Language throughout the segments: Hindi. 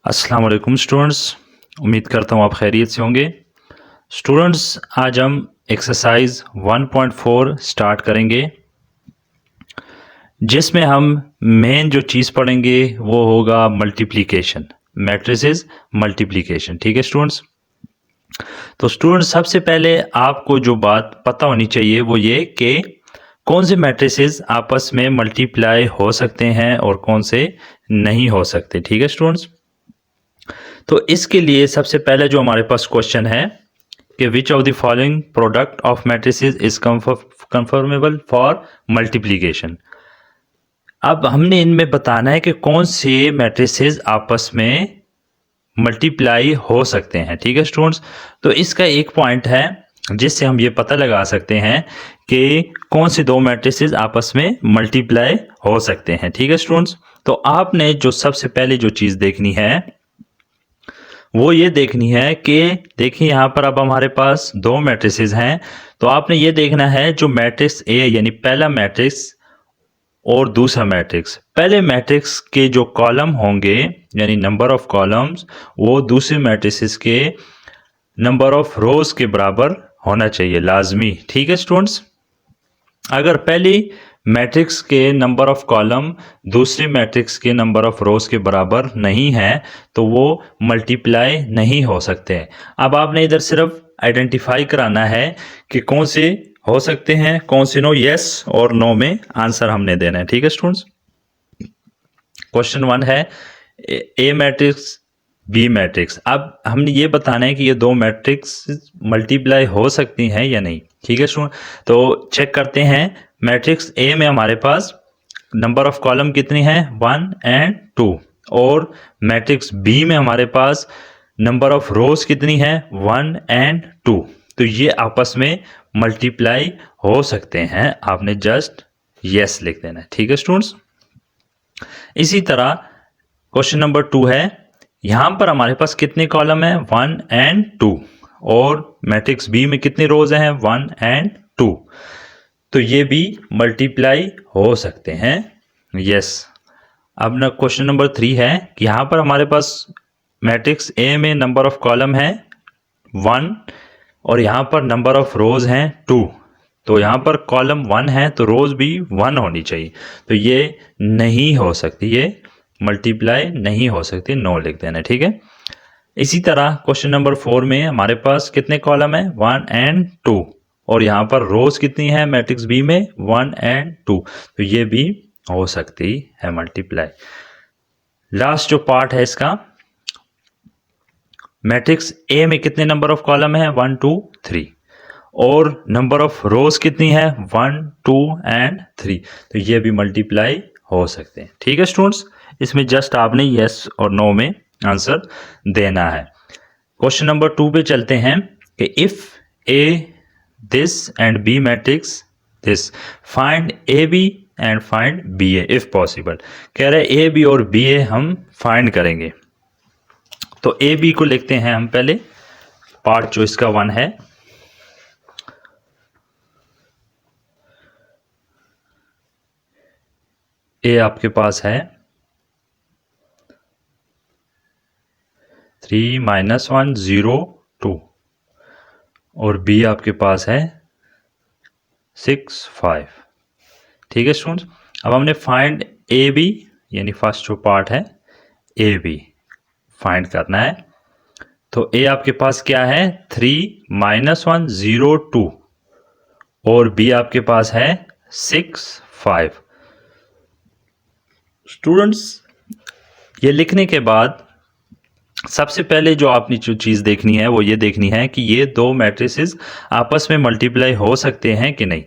अस्सलाम वालेकुम स्टूडेंट्स। उम्मीद करता हूँ आप खैरियत से होंगे। स्टूडेंट्स, आज हम एक्सरसाइज 1.4 स्टार्ट करेंगे, जिसमें हम मेन जो चीज़ पढ़ेंगे वो होगा मल्टीप्लिकेशन, मैट्रिसेस मल्टीप्लिकेशन। ठीक है स्टूडेंट्स। तो स्टूडेंट्स, सबसे पहले आपको जो बात पता होनी चाहिए वो ये कि कौन से मैट्रिसेस आपस में मल्टीप्लाई हो सकते हैं और कौन से नहीं हो सकते। ठीक है स्टूडेंट्स। तो इसके लिए सबसे पहले जो हमारे पास क्वेश्चन है कि which of the following product of matrices is confirmable for multiplication. अब हमने इनमें बताना है कि कौन से मैट्रिसेस आपस में मल्टीप्लाई हो सकते हैं। ठीक है स्टूडेंट्स। तो इसका एक पॉइंट है जिससे हम ये पता लगा सकते हैं कि कौन से दो मैट्रिसेस आपस में मल्टीप्लाई हो सकते हैं। ठीक है स्टूडेंट्स। तो आपने जो सबसे पहले जो चीज़ देखनी है वो ये देखनी है कि देखिए यहाँ पर अब हमारे पास दो मैट्रिसेस हैं। तो आपने ये देखना है जो मैट्रिक्स ए यानी पहला मैट्रिक्स और दूसरा मैट्रिक्स, पहले मैट्रिक्स के जो कॉलम होंगे यानी नंबर ऑफ कॉलम्स वो दूसरे मैट्रिसेस के नंबर ऑफ रोज के बराबर होना चाहिए, लाजमी। ठीक है स्टूडेंट्स। अगर पहली मैट्रिक्स के नंबर ऑफ कॉलम दूसरे मैट्रिक्स के नंबर ऑफ रोज के बराबर नहीं है तो वो मल्टीप्लाई नहीं हो सकते। अब आपने इधर सिर्फ आइडेंटिफाई कराना है कि कौन से हो सकते हैं कौन से नो, यस और नो में आंसर हमने देना है। ठीक है स्टूडेंट्स। क्वेश्चन 1 है ए मैट्रिक्स बी मैट्रिक्स। अब हमने ये बताना है कि ये दो मैट्रिक्स मल्टीप्लाई हो सकती हैं या नहीं। ठीक है स्टूडेंट। तो चेक करते हैं। मैट्रिक्स ए में हमारे पास नंबर ऑफ कॉलम कितनी है 1 एंड 2 और मैट्रिक्स बी में हमारे पास नंबर ऑफ रोज कितनी है 1 एंड 2। तो ये आपस में मल्टीप्लाई हो सकते हैं। आपने जस्ट यस लिख देना है। ठीक है स्टूडेंट्स। इसी तरह क्वेश्चन नंबर 2 है, यहां पर हमारे पास कितने कॉलम है 1 एंड 2 और मैट्रिक्स बी में कितनी रोज हैं 1 एंड 2। तो ये भी मल्टीप्लाई हो सकते हैं, यस। अब ना क्वेश्चन नंबर 3 है कि यहां पर हमारे पास मैट्रिक्स ए में नंबर ऑफ कॉलम है 1 और यहां पर नंबर ऑफ रोज हैं 2। तो यहां पर कॉलम 1 है तो रोज भी 1 होनी चाहिए। तो ये नहीं हो सकती, ये मल्टीप्लाई नहीं हो सकती, नो लिख देना। ठीक है। इसी तरह क्वेश्चन नंबर 4 में हमारे पास कितने कॉलम है 1 एंड 2 और यहां पर रोज कितनी है मैट्रिक्स बी में 1 एंड 2। तो ये भी हो सकती है मल्टीप्लाई। लास्ट जो पार्ट है इसका, मैट्रिक्स ए में कितने नंबर ऑफ कॉलम है 1 2 3 और नंबर ऑफ रोज कितनी है 1 2 एंड 3। तो ये भी मल्टीप्लाई हो सकते हैं। ठीक है स्टूडेंट्स। इसमें जस्ट आपने यस और नो में आंसर देना है। क्वेश्चन नंबर 2 पे चलते हैं कि if A this and B matrix this, find A B and find B A if possible. कह रहे ए बी और बी ए हम फाइंड करेंगे। तो ए बी को लिखते हैं हम पहले, पार्ट जो इसका 1 है। ए आपके पास है 3 - 1 0 2 और बी आपके पास है 6 5। ठीक है स्टूडेंट्स। अब हमने फाइंड ए बी यानी फर्स्ट जो पार्ट है ए बी फाइंड करना है। तो ए आपके पास क्या है 3 - 1 0 2 और बी आपके पास है 6 5। स्टूडेंट्स, ये लिखने के बाद सबसे पहले जो आपने जो चीज़ देखनी है वो ये देखनी है कि ये दो मैट्रिसेस आपस में मल्टीप्लाई हो सकते हैं कि नहीं।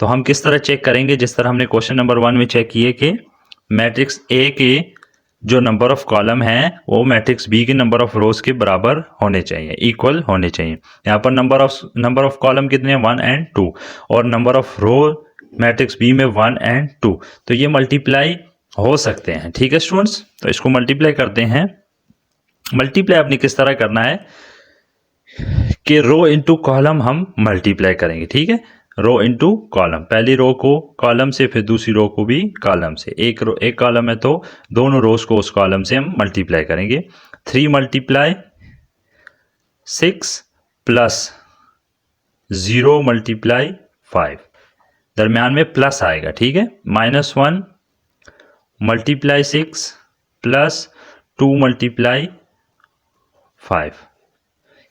तो हम किस तरह चेक करेंगे, जिस तरह हमने क्वेश्चन नंबर 1 में चेक किए कि मैट्रिक्स ए के जो नंबर ऑफ कॉलम हैं वो मैट्रिक्स बी के नंबर ऑफ रोज के बराबर होने चाहिए, इक्वल होने चाहिए। यहाँ पर नंबर ऑफ कॉलम कितने हैं 1 एंड 2 और number of row matrix B में 1 एंड 2। तो ये मल्टीप्लाई हो सकते हैं। ठीक है स्टूडेंट्स। तो इसको मल्टीप्लाई करते हैं। मल्टीप्लाई आपने किस तरह करना है कि रो इनटू कॉलम हम मल्टीप्लाई करेंगे। ठीक है। रो इनटू कॉलम, पहली रो को कॉलम से फिर दूसरी रो को भी कॉलम से। एक कॉलम है तो दोनों रोज को उस कॉलम से हम मल्टीप्लाई करेंगे। 3 मल्टीप्लाई 6 प्लस 0 मल्टीप्लाई 5, दरम्यान में प्लस आएगा, ठीक है। -1 मल्टीप्लाई 6 प्लस 2 मल्टीप्लाई 5,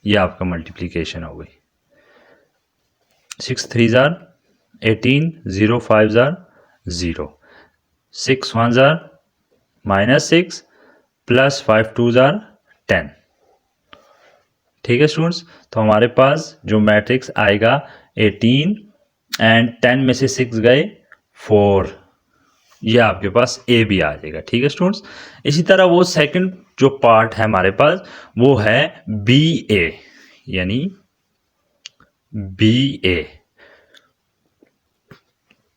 ये आपका मल्टीप्लीकेशन हो गई। 6 3 jar 18, 0 5 jar 0, 6 1 jar -6 plus 5 2 jar 10, ठीक है स्टूडेंट्स। तो हमारे पास जो मैट्रिक्स आएगा 18 एंड 10 में से 6 गए 4, ये आपके पास ए भी आ जाएगा, ठीक है स्टूडेंट्स। इसी तरह वो सेकंड जो पार्ट है हमारे पास वो है बी ए, यानी बी ए।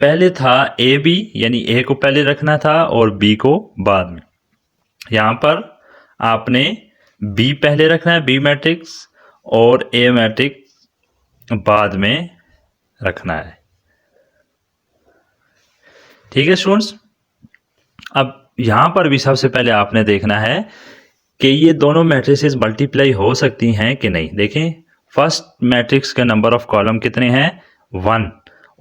पहले था ए बी, यानी ए को पहले रखना था और बी को बाद में। यहां पर आपने बी पहले रखना है, बी मैट्रिक्स, और ए मैट्रिक्स बाद में रखना है, ठीक है स्टूडेंट्स। अब यहां पर भी सबसे पहले आपने देखना है कि ये दोनों मैट्रिसेस मल्टीप्लाई हो सकती हैं कि नहीं। देखें, फर्स्ट मैट्रिक्स का नंबर ऑफ कॉलम कितने हैं 1,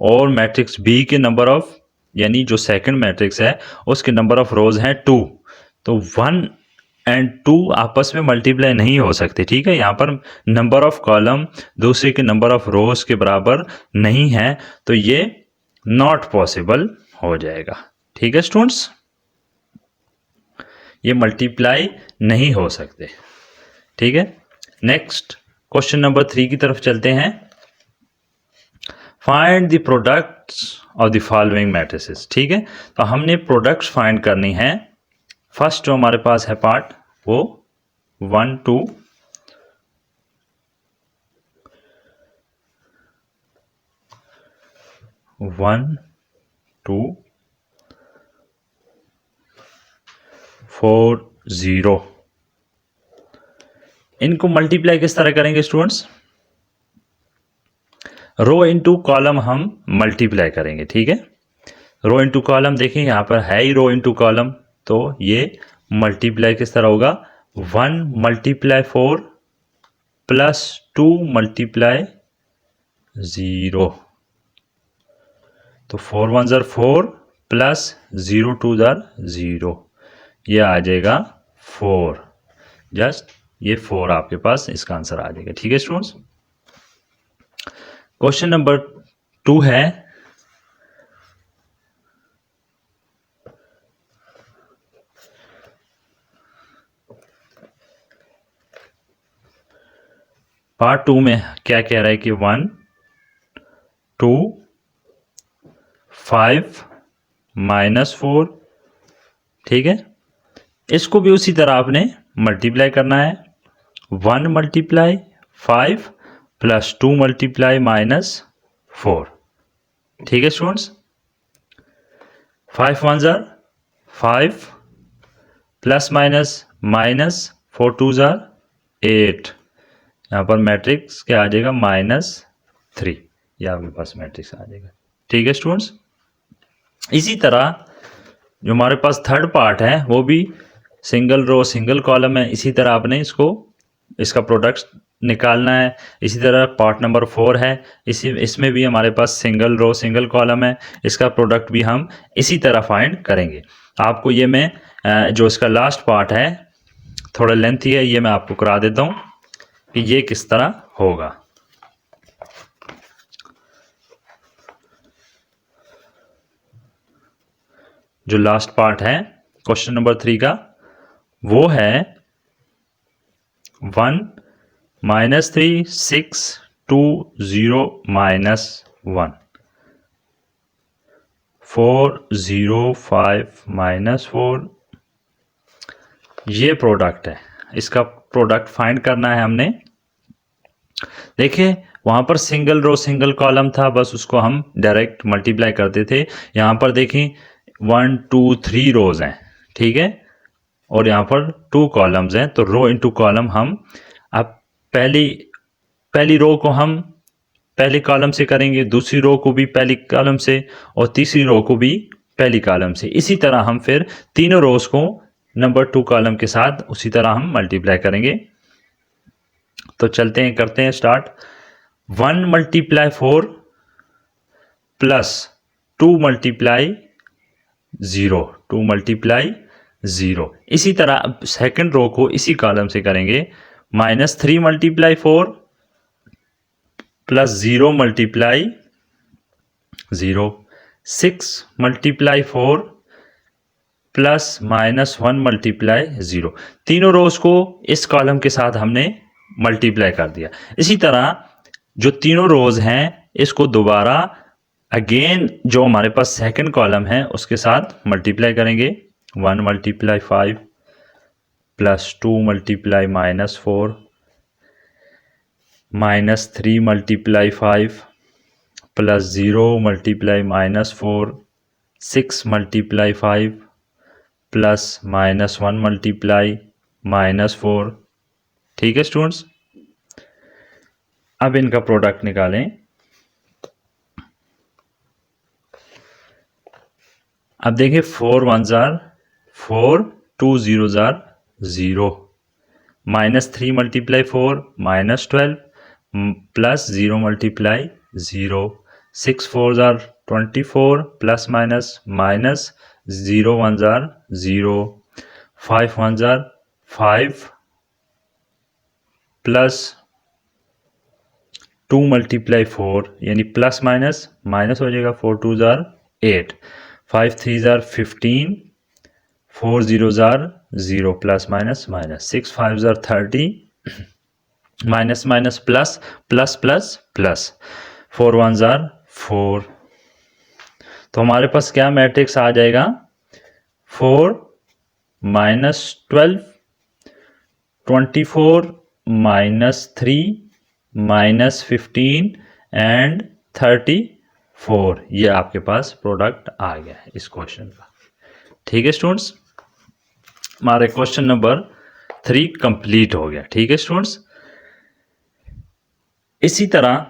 और मैट्रिक्स बी के नंबर ऑफ, यानी जो सेकंड मैट्रिक्स है उसके नंबर ऑफ रोज हैं 2, तो 1 एंड 2 आपस में मल्टीप्लाई नहीं हो सकते, ठीक है। यहाँ पर नंबर ऑफ कॉलम दूसरे के नंबर ऑफ रोज के बराबर नहीं है, तो ये नॉट पॉसिबल हो जाएगा, ठीक है स्टूडेंट्स। ये मल्टीप्लाई नहीं हो सकते, ठीक है। नेक्स्ट क्वेश्चन नंबर 3 की तरफ चलते हैं। Find the products of the following matrices, ठीक है। तो हमने प्रोडक्ट्स फाइंड करनी है। फर्स्ट जो हमारे पास है पार्ट वो 1 2 1 2 4 0, इनको मल्टीप्लाई किस तरह करेंगे स्टूडेंट्स, रो इनटू कॉलम हम मल्टीप्लाई करेंगे, ठीक है। रो इनटू कॉलम देखें यहां पर है ही रो इनटू कॉलम, तो ये मल्टीप्लाई किस तरह होगा 1 मल्टीप्लाई 4 प्लस 2 मल्टीप्लाई 0, तो 4 1 जार 4 प्लस 0 2 जार 0, ये आ जाएगा 4, जस्ट ये 4 आपके पास इसका आंसर आ जाएगा, ठीक है स्टूडेंट्स। क्वेश्चन नंबर 2 है पार्ट 2 में क्या कह रहा है कि 1 2 5 -4, ठीक है। इसको भी उसी तरह आपने मल्टीप्लाई करना है, 1 मल्टीप्लाई 5 प्लस 2 मल्टीप्लाई -4, ठीक है स्टूडेंट्स। 5 1 जार 5 प्लस -4 2 जार 8, यहाँ पर मैट्रिक्स क्या आ जाएगा -3, यह आपके पास मैट्रिक्स आ जाएगा, ठीक है स्टूडेंट्स। इसी तरह जो हमारे पास थर्ड पार्ट है वो भी सिंगल रो सिंगल कॉलम है, इसी तरह आपने इसका प्रोडक्ट निकालना है। इसी तरह पार्ट नंबर 4 है, इसमें भी हमारे पास सिंगल रो सिंगल कॉलम है, इसका प्रोडक्ट भी हम इसी तरह फाइंड करेंगे। आपको ये मैं जो इसका लास्ट पार्ट है थोड़ा लेंथी है, ये मैं आपको करा देता हूँ कि ये किस तरह होगा। जो लास्ट पार्ट है क्वेश्चन नंबर 3 का वो है 1 -3 6 2 0 -1 4 0 5 -4, ये प्रोडक्ट है। इसका प्रोडक्ट फाइंड करना है हमने। देखिए वहां पर सिंगल रो सिंगल कॉलम था, बस उसको हम डायरेक्ट मल्टीप्लाई करते थे। यहां पर देखें 1 2 3 रोज हैं, ठीक है, और यहाँ पर 2 कॉलम्स हैं, तो रो इनटू कॉलम हम अब पहली रो को हम पहले कॉलम से करेंगे, दूसरी रो को भी पहली कॉलम से, और तीसरी रो को भी पहली कॉलम से। इसी तरह हम फिर तीनों रोज को नंबर 2 कॉलम के साथ उसी तरह हम मल्टीप्लाई करेंगे। तो चलते हैं, करते हैं start. 1 multiply 4 plus 2 multiply 0, 2 multiply 0। इसी तरह सेकंड रो को इसी कॉलम से करेंगे। -3 multiply 4 plus 0 multiply 0, 6 multiply 4 plus -1 multiply 0। तीनों रोज को इस कॉलम के साथ हमने मल्टीप्लाई कर दिया। इसी तरह जो तीनों रोज हैं इसको दोबारा अगेन जो हमारे पास सेकंड कॉलम है उसके साथ मल्टीप्लाई करेंगे। 1 multiply 5 plus 2 multiply -4 -3 multiply 5 plus 0 multiply -4, 6 multiply 5 plus -1 multiply -4। ठीक है स्टूडेंट्स, अब इनका प्रोडक्ट निकालें। अब देखिए 4 1s are 4, 2 0s are 0, -3 multiply 4 -12 plus 0 multiply 0, 6 4s are 24 plus minus 0 1s are 0, 5 1s are 5 plus 2 multiply 4 यानी प्लस माइनस हो जाएगा। 4 2s are 8, 5 3s are 15, 4 0s are 0 plus minus 6 5s are 30 minus plus plus plus plus 4 1s are 4। तो हमारे पास क्या मैट्रिक्स आ जाएगा? 4 -12 24 -3 -15 एंड 34। ये आपके पास प्रोडक्ट आ गया है इस क्वेश्चन का। ठीक है स्टूडेंट्स, हमारे क्वेश्चन नंबर 3 कंप्लीट हो गया। ठीक है स्टूडेंट्स, इसी तरह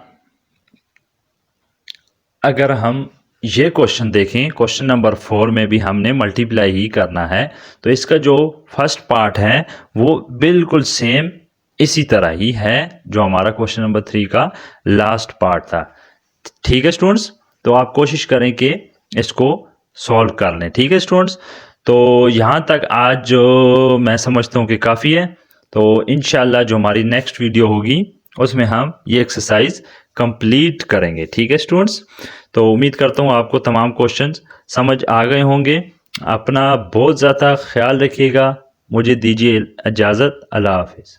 अगर हम ये क्वेश्चन देखें, क्वेश्चन नंबर 4 में भी हमने मल्टीप्लाई ही करना है। तो इसका जो फर्स्ट पार्ट है वो बिल्कुल सेम इसी तरह ही है जो हमारा क्वेश्चन नंबर 3 का लास्ट पार्ट था। ठीक है स्टूडेंट्स, तो आप कोशिश करें कि इसको सॉल्व कर लें। ठीक है स्टूडेंट्स, तो यहाँ तक आज जो मैं समझता हूँ कि काफ़ी है। तो इंशाल्लाह जो हमारी नेक्स्ट वीडियो होगी उसमें हम ये एक्सरसाइज कंप्लीट करेंगे। ठीक है स्टूडेंट्स, तो उम्मीद करता हूँ आपको तमाम क्वेश्चंस समझ आ गए होंगे। अपना बहुत ज़्यादा ख्याल रखिएगा। मुझे दीजिए इजाज़त। अल्लाह हाफिज़।